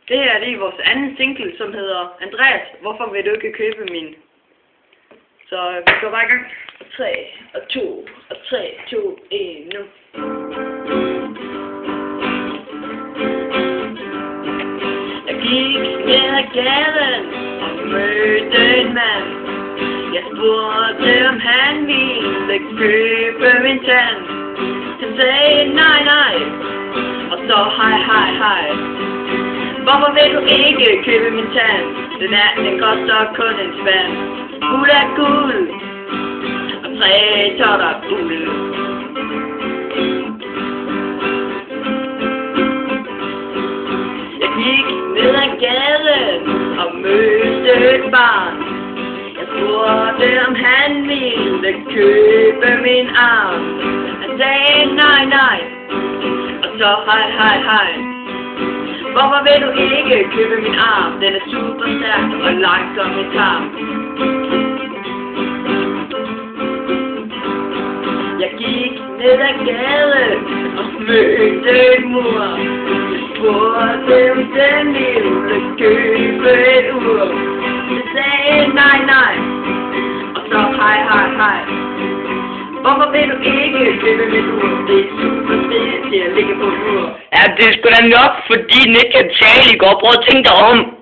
Det her det er vores anden single, som hedder Andreas, hvorfor vil du ikke købe min? Så vi går bare i gang. 3 og 2 og 3, 2, 1 nu. Jeg gik ned ad gaden og mødte en mand. Jeg spurgte om han ville købe min tand. Han sagde nej nej, og så hej hej hej. Hvorfor vil du ikke købe min tand? Den koster kun en spand. Guld er guld, og 3 totter guld. Jeg gik ned ad gaden og mødte et barn. Jeg spurgte om han ville købe min arm. Han sagde nej nej, og så hej hej hej. Hvorfor vil du ikke købe min arm? Den er super stærk og lang som en tarm. Jeg gik ned ad gaden og mødte en mur. Jeg spurgte om den ville købe et ur. Den sagde nej nej, og så hej hej hej. Hvorfor vil du ikke købe mit ur? Det er super fedt til at ligge på et ur. Ja, det er sgu da nok, fordi den ikke kan tale i går. Prøv at tænke dig om.